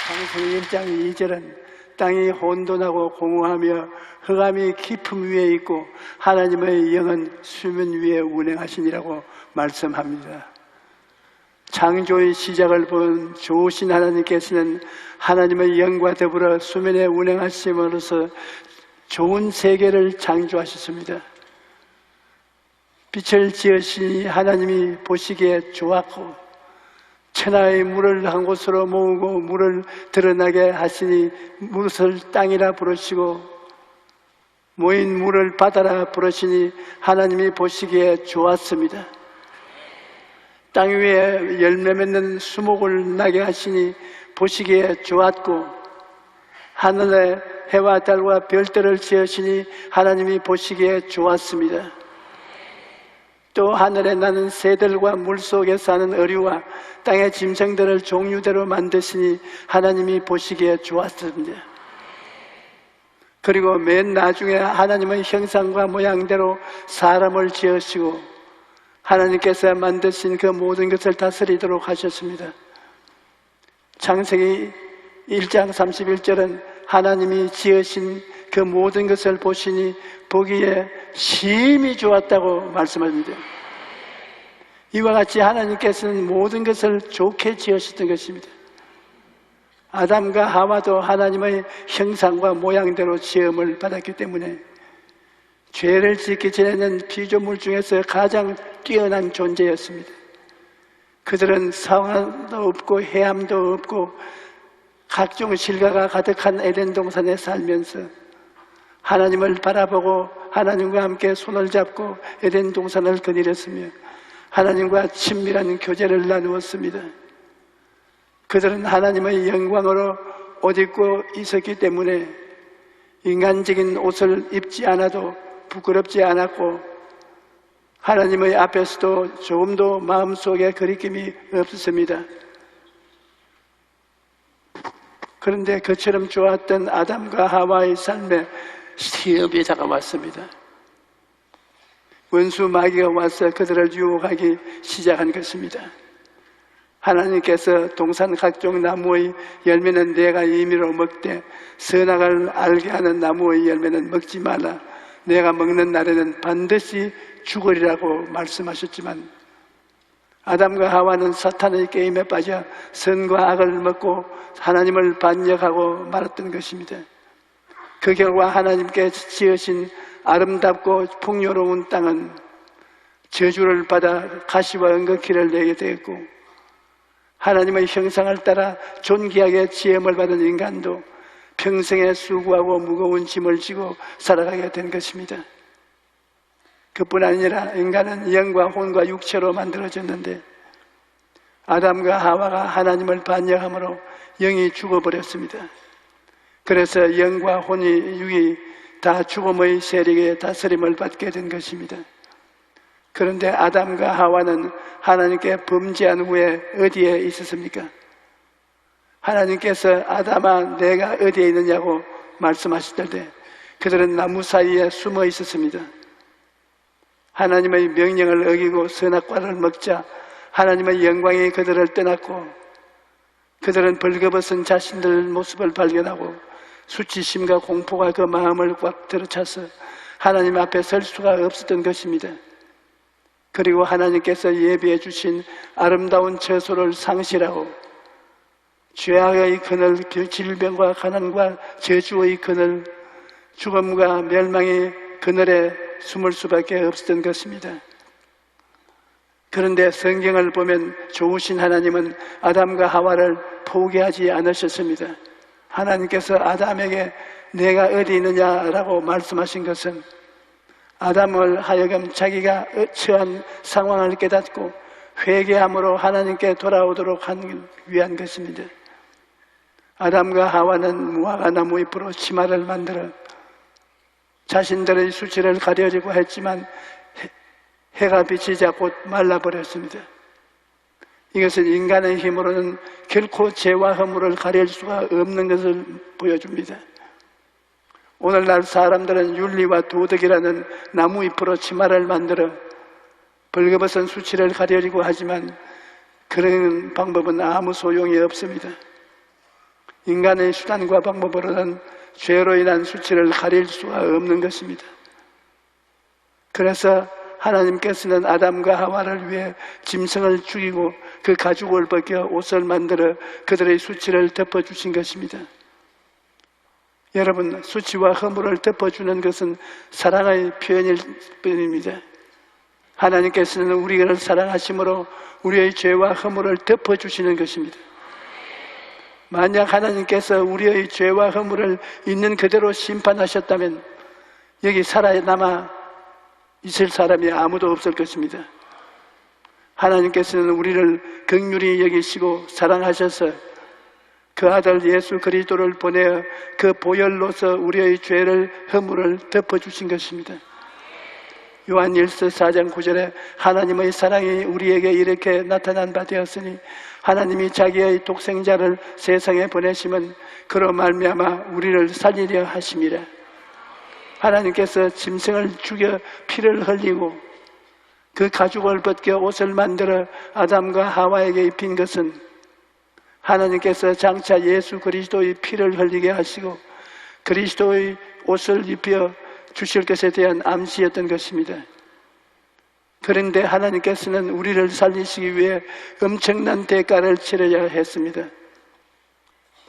창세기 1장 2절은 땅이 혼돈하고 공허하며 흑암이 깊음 위에 있고 하나님의 영은 수면 위에 운행하시니라고 말씀합니다. 창조의 시작을 본 좋으신 하나님께서는 하나님의 영과 더불어 수면에 운행하심으로써 좋은 세계를 창조하셨습니다. 빛을 지으시니 하나님이 보시기에 좋았고 천하의 물을 한 곳으로 모으고 물을 드러나게 하시니 물을 땅이라 부르시고 모인 물을 바다라 부르시니 하나님이 보시기에 좋았습니다. 땅 위에 열매 맺는 수목을 나게 하시니 보시기에 좋았고 하늘에 해와 달과 별들을 지으시니 하나님이 보시기에 좋았습니다. 또 하늘에 나는 새들과 물속에 사는 어류와 땅의 짐승들을 종류대로 만드시니 하나님이 보시기에 좋았습니다. 그리고 맨 나중에 하나님의 형상과 모양대로 사람을 지으시고 하나님께서 만드신 그 모든 것을 다스리도록 하셨습니다. 창세기 1장 31절은 하나님이 지으신 그 모든 것을 보시니 보기에 심히 좋았다고 말씀합니다. 이와 같이 하나님께서는 모든 것을 좋게 지으셨던 것입니다. 아담과 하와도 하나님의 형상과 모양대로 지음을 받았기 때문에 죄를 짓기 전에는 피조물 중에서 가장 뛰어난 존재였습니다. 그들은 상황도 없고 해함도 없고 각종 실과가 가득한 에덴 동산에 살면서 하나님을 바라보고 하나님과 함께 손을 잡고 에덴 동산을 거닐었으며 하나님과 친밀한 교제를 나누었습니다. 그들은 하나님의 영광으로 옷 입고 있었기 때문에 인간적인 옷을 입지 않아도 부끄럽지 않았고 하나님의 앞에서도 조금도 마음속에 거리낌이 없었습니다. 그런데 그처럼 좋았던 아담과 하와의 삶에 시험이 다가왔습니다. 원수 마귀가 와서 그들을 유혹하기 시작한 것입니다. 하나님께서 동산 각종 나무의 열매는 내가 임의로 먹되 선악을 알게 하는 나무의 열매는 먹지 말라. 내가 먹는 날에는 반드시 죽으리라고 말씀하셨지만 아담과 하와는 사탄의 게임에 빠져 선과 악을 먹고 하나님을 반역하고 말았던 것입니다. 그 결과 하나님께 지으신 아름답고 풍요로운 땅은 저주를 받아 가시와 은거키를 내게 되었고 하나님의 형상을 따라 존귀하게 지음을 받은 인간도 평생에 수고하고 무거운 짐을 지고 살아가게 된 것입니다. 그뿐 아니라 인간은 영과 혼과 육체로 만들어졌는데 아담과 하와가 하나님을 반역함으로 영이 죽어버렸습니다. 그래서 영과 혼이 육이 다 죽음의 세력에 다스림을 받게 된 것입니다. 그런데 아담과 하와는 하나님께 범죄한 후에 어디에 있었습니까? 하나님께서 아담아 내가 어디에 있느냐고 말씀하실 때 그들은 나무 사이에 숨어 있었습니다. 하나님의 명령을 어기고 선악과를 먹자 하나님의 영광이 그들을 떠났고 그들은 벌거벗은 자신들 모습을 발견하고 수치심과 공포가 그 마음을 꽉 들어차서 하나님 앞에 설 수가 없었던 것입니다. 그리고 하나님께서 예비해 주신 아름다운 처소를 상실하고 죄악의 그늘, 질병과 가난과 저주의 그늘, 죽음과 멸망의 그늘에 숨을 수밖에 없었던 것입니다. 그런데 성경을 보면 좋으신 하나님은 아담과 하와를 포기하지 않으셨습니다. 하나님께서 아담에게 내가 어디 있느냐라고 말씀하신 것은 아담을 하여금 자기가 처한 상황을 깨닫고 회개함으로 하나님께 돌아오도록 하기 위한 것입니다. 아담과 하와는 무화과 나무 잎으로 치마를 만들어 자신들의 수치를 가려주고 했지만 해가 비치자 곧 말라버렸습니다. 이것은 인간의 힘으로는 결코 죄와 허물을 가릴 수가 없는 것을 보여줍니다. 오늘날 사람들은 윤리와 도덕이라는 나무 잎으로 치마를 만들어 벌거벗은 수치를 가려주고 하지만 그런 방법은 아무 소용이 없습니다. 인간의 수단과 방법으로는 죄로 인한 수치를 가릴 수가 없는 것입니다. 그래서 하나님께서는 아담과 하와를 위해 짐승을 죽이고 그 가죽을 벗겨 옷을 만들어 그들의 수치를 덮어주신 것입니다. 여러분, 수치와 허물을 덮어주는 것은 사랑의 표현일 뿐입니다. 하나님께서는 우리를 사랑하심으로 우리의 죄와 허물을 덮어주시는 것입니다. 만약 하나님께서 우리의 죄와 허물을 있는 그대로 심판하셨다면 여기 살아남아 있을 사람이 아무도 없을 것입니다. 하나님께서는 우리를 긍휼히 여기시고 사랑하셔서 그 아들 예수 그리스도를 보내어 그 보혈로서 우리의 죄를 허물을 덮어주신 것입니다. 요한일서 4장 9절에 하나님의 사랑이 우리에게 이렇게 나타난 바 되었으니 하나님이 자기의 독생자를 세상에 보내시면 그로 말미암아 우리를 살리려 하심이라. 하나님께서 짐승을 죽여 피를 흘리고 그 가죽을 벗겨 옷을 만들어 아담과 하와에게 입힌 것은 하나님께서 장차 예수 그리스도의 피를 흘리게 하시고 그리스도의 옷을 입혀 주실 것에 대한 암시였던 것입니다. 그런데 하나님께서는 우리를 살리시기 위해 엄청난 대가를 치러야 했습니다.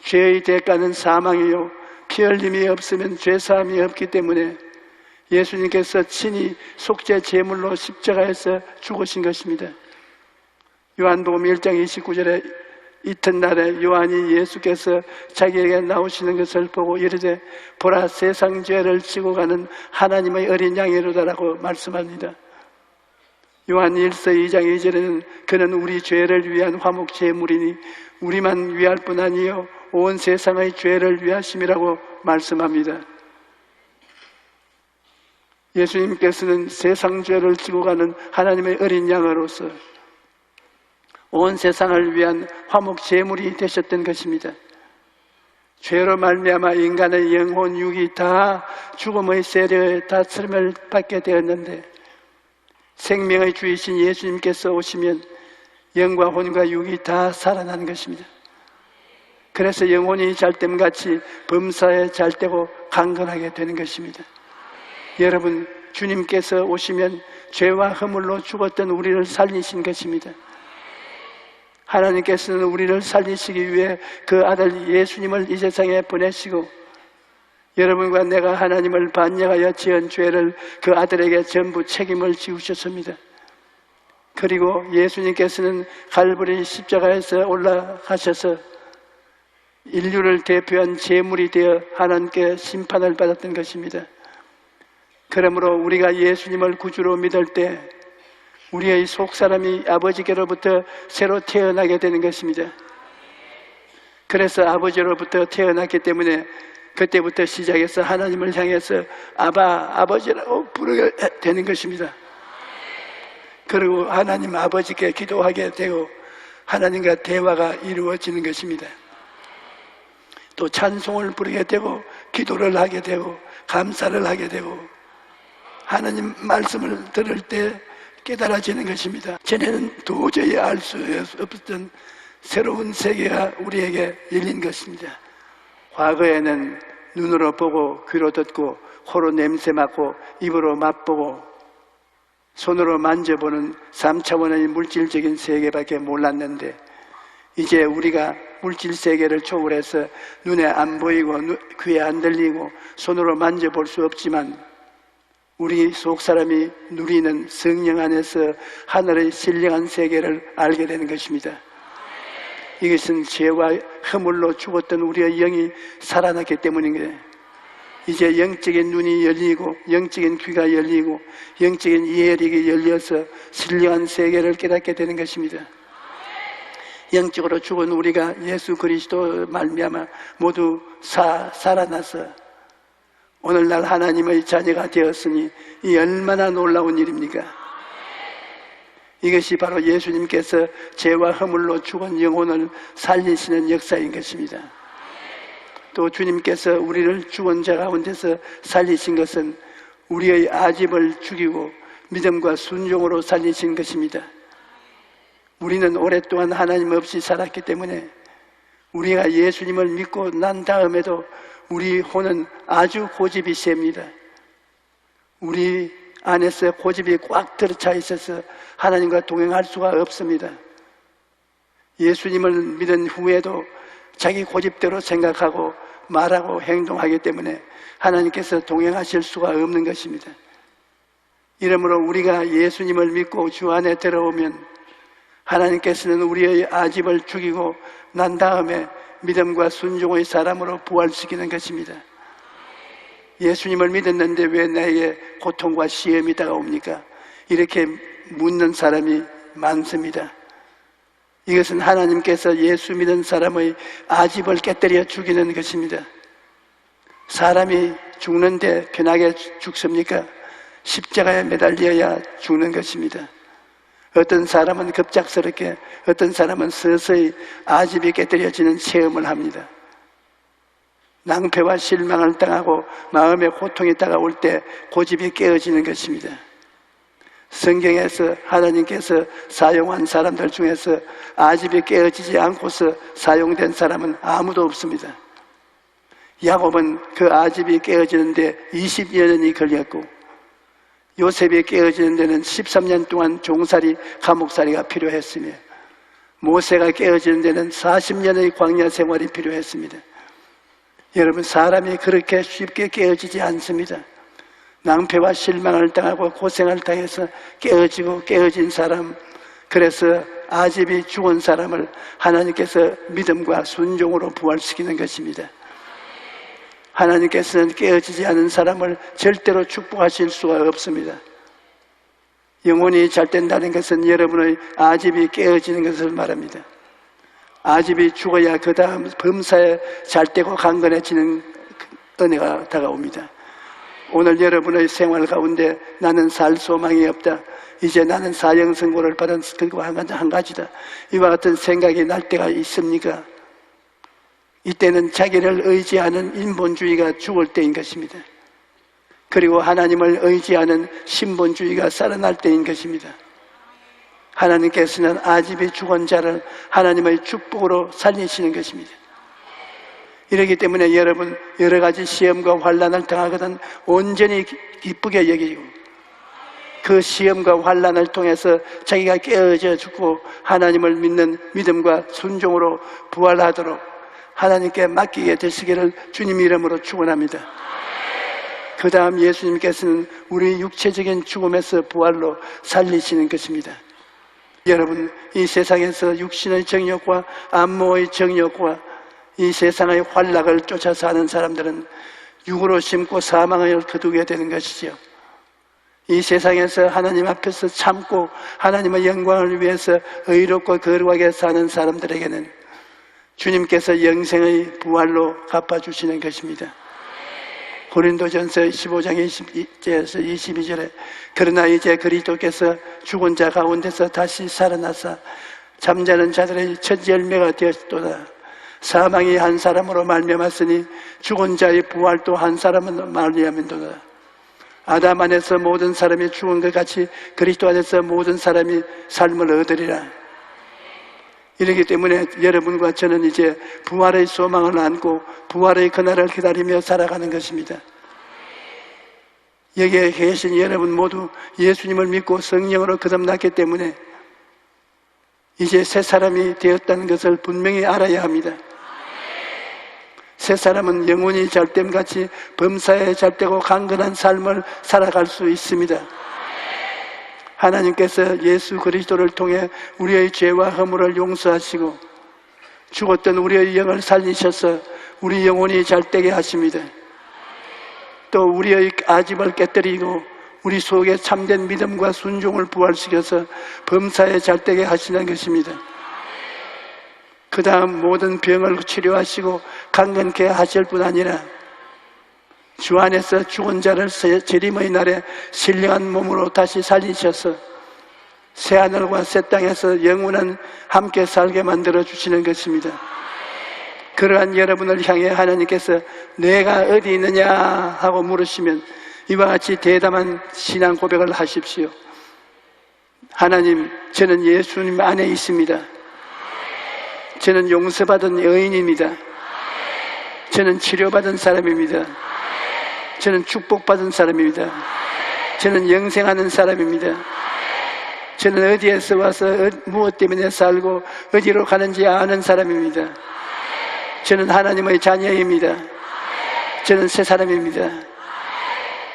죄의 대가는 사망이요 피 흘림이 없으면 죄사함이 없기 때문에 예수님께서 친히 속죄 제물로 십자가에서 죽으신 것입니다. 요한복음 1장 29절에 이튿날에 요한이 예수께서 자기에게 나오시는 것을 보고 이르되 보라 세상 죄를 지고 가는 하나님의 어린 양이로다라고 말씀합니다. 요한 1서 2장 2절에는 그는 우리 죄를 위한 화목 제물이니 우리만 위할 뿐 아니요 온 세상의 죄를 위하심이라고 말씀합니다. 예수님께서는 세상 죄를 지고 가는 하나님의 어린 양으로서 온 세상을 위한 화목 제물이 되셨던 것입니다. 죄로 말미암아 인간의 영혼, 육이 다 죽음의 세력에 다스림을 받게 되었는데 생명의 주이신 예수님께서 오시면 영과 혼과 육이 다 살아나는 것입니다. 그래서 영혼이 잘됨같이 범사에 잘되고 강건하게 되는 것입니다. 여러분, 주님께서 오시면 죄와 허물로 죽었던 우리를 살리신 것입니다. 하나님께서는 우리를 살리시기 위해 그 아들 예수님을 이 세상에 보내시고 여러분과 내가 하나님을 반역하여 지은 죄를 그 아들에게 전부 책임을 지우셨습니다. 그리고 예수님께서는 갈보리 십자가에서 올라가셔서 인류를 대표한 제물이 되어 하나님께 심판을 받았던 것입니다. 그러므로 우리가 예수님을 구주로 믿을 때 우리의 속사람이 아버지께로부터 새로 태어나게 되는 것입니다. 그래서 아버지로부터 태어났기 때문에 그때부터 시작해서 하나님을 향해서 아버지라고 부르게 되는 것입니다. 그리고 하나님 아버지께 기도하게 되고 하나님과 대화가 이루어지는 것입니다. 또 찬송을 부르게 되고 기도를 하게 되고 감사를 하게 되고 하나님 말씀을 들을 때 깨달아지는 것입니다. 전에는 도저히 알 수 없었던 새로운 세계가 우리에게 열린 것입니다. 과거에는 눈으로 보고 귀로 듣고 코로 냄새 맡고 입으로 맛보고 손으로 만져보는 3차원의 물질적인 세계밖에 몰랐는데 이제 우리가 물질 세계를 초월해서 눈에 안 보이고 귀에 안 들리고 손으로 만져볼 수 없지만 우리 속사람이 누리는 성령 안에서 하늘의 신령한 세계를 알게 되는 것입니다. 이것은 죄와 허물로 죽었던 우리의 영이 살아났기 때문인 거예요. 이제 영적인 눈이 열리고 영적인 귀가 열리고 영적인 이해력이 열려서 신령한 세계를 깨닫게 되는 것입니다. 영적으로 죽은 우리가 예수 그리스도 말미암아 모두 살아나서 오늘날 하나님의 자녀가 되었으니 이 얼마나 놀라운 일입니까? 이것이 바로 예수님께서 죄와 허물로 죽은 영혼을 살리시는 역사인 것입니다. 또 주님께서 우리를 죽은 자 가운데서 살리신 것은 우리의 아집을 죽이고 믿음과 순종으로 살리신 것입니다. 우리는 오랫동안 하나님 없이 살았기 때문에 우리가 예수님을 믿고 난 다음에도 우리 혼은 아주 고집이 셉니다. 우리 안에서 고집이 꽉 들어차 있어서 하나님과 동행할 수가 없습니다. 예수님을 믿은 후에도 자기 고집대로 생각하고 말하고 행동하기 때문에 하나님께서 동행하실 수가 없는 것입니다. 이러므로 우리가 예수님을 믿고 주 안에 들어오면 하나님께서는 우리의 아집을 죽이고 난 다음에 믿음과 순종의 사람으로 부활시키는 것입니다. 예수님을 믿었는데 왜 나에게 고통과 시험이 다가옵니까? 이렇게 묻는 사람이 많습니다. 이것은 하나님께서 예수 믿은 사람의 아집을 깨뜨려 죽이는 것입니다. 사람이 죽는데 편하게 죽습니까? 십자가에 매달려야 죽는 것입니다. 어떤 사람은 급작스럽게, 어떤 사람은 서서히 아집이 깨뜨려지는 체험을 합니다. 낭패와 실망을 당하고 마음에 고통이 다가올 때 고집이 깨어지는 것입니다. 성경에서 하나님께서 사용한 사람들 중에서 아집이 깨어지지 않고서 사용된 사람은 아무도 없습니다. 야곱은 그 아집이 깨어지는데 20년이 걸렸고, 요셉이 깨어지는 데는 13년 동안 종살이, 감옥살이가 필요했으며, 모세가 깨어지는 데는 40년의 광야 생활이 필요했습니다. 여러분, 사람이 그렇게 쉽게 깨어지지 않습니다. 낭패와 실망을 당하고 고생을 당해서 깨어진 사람, 그래서 아집이 죽은 사람을 하나님께서 믿음과 순종으로 부활시키는 것입니다. 하나님께서는 깨어지지 않은 사람을 절대로 축복하실 수가 없습니다. 영혼이 잘 된다는 것은 여러분의 아집이 깨어지는 것을 말합니다. 아집이 죽어야 그 다음 범사에 잘되고 강건해지는 은혜가 다가옵니다. 오늘 여러분의 생활 가운데 나는 살 소망이 없다, 이제 나는 사형 선고를 받은 그거 한 가지다, 이와 같은 생각이 날 때가 있습니까? 이때는 자기를 의지하는 인본주의가 죽을 때인 것입니다. 그리고 하나님을 의지하는 신본주의가 살아날 때인 것입니다. 하나님께서는 아집이 죽은 자를 하나님의 축복으로 살리시는 것입니다. 이렇기 때문에 여러분, 여러 가지 시험과 환난을 당하거든 온전히 기쁘게 여기고, 그 시험과 환난을 통해서 자기가 깨어져 죽고 하나님을 믿는 믿음과 순종으로 부활하도록 하나님께 맡기게 되시기를 주님 이름으로 축원합니다. 그 다음 예수님께서는 우리 육체적인 죽음에서 부활로 살리시는 것입니다. 여러분, 이 세상에서 육신의 정욕과 안모의 정욕과 이 세상의 환락을 쫓아 사는 사람들은 육으로 심고 사망을 거두게 되는 것이죠. 이 세상에서 하나님 앞에서 참고 하나님의 영광을 위해서 의롭고 거룩하게 사는 사람들에게는 주님께서 영생의 부활로 갚아주시는 것입니다. 고린도전서 15장 20절에서 22절에 그러나 이제 그리스도께서 죽은 자 가운데서 다시 살아나사 잠자는 자들의 첫 열매가 되었도다. 사망이 한 사람으로 말미암았으니 죽은 자의 부활도 한 사람으로 말미암은도다. 아담 안에서 모든 사람이 죽은 것 같이 그리스도 안에서 모든 사람이 삶을 얻으리라. 이렇기 때문에 여러분과 저는 이제 부활의 소망을 안고 부활의 그날을 기다리며 살아가는 것입니다. 여기에 계신 여러분 모두 예수님을 믿고 성령으로 거듭났기 때문에 이제 새 사람이 되었다는 것을 분명히 알아야 합니다. 새 사람은 영혼이 잘됨같이 범사에 잘되고 강건한 삶을 살아갈 수 있습니다. 하나님께서 예수 그리스도를 통해 우리의 죄와 허물을 용서하시고 죽었던 우리의 영을 살리셔서 우리 영혼이 잘되게 하십니다. 또 우리의 아집을 깨뜨리고 우리 속에 참된 믿음과 순종을 부활시켜서 범사에 잘되게 하시는 것입니다. 그 다음 모든 병을 치료하시고 강건케 하실 뿐 아니라 주 안에서 죽은 자를 재림의 날에 신령한 몸으로 다시 살리셔서 새하늘과 새 땅에서 영원한 함께 살게 만들어 주시는 것입니다. 그러한 여러분을 향해 하나님께서 내가 어디 있느냐 하고 물으시면 이와 같이 대담한 신앙 고백을 하십시오. 하나님, 저는 예수님 안에 있습니다. 저는 용서받은 여인입니다. 저는 치료받은 사람입니다. 저는 축복받은 사람입니다. 저는 영생하는 사람입니다. 저는 어디에서 와서 무엇 때문에 살고 어디로 가는지 아는 사람입니다. 저는 하나님의 자녀입니다. 저는 새 사람입니다.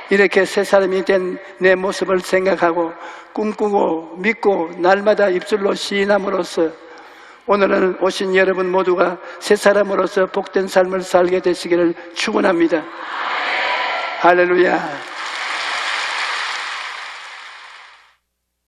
이렇게 새 사람이 된 내 모습을 생각하고 꿈꾸고 믿고 날마다 입술로 시인함으로써 오늘은 오신 여러분 모두가 새 사람으로서 복된 삶을 살게 되시기를 축원합니다. 할렐루야.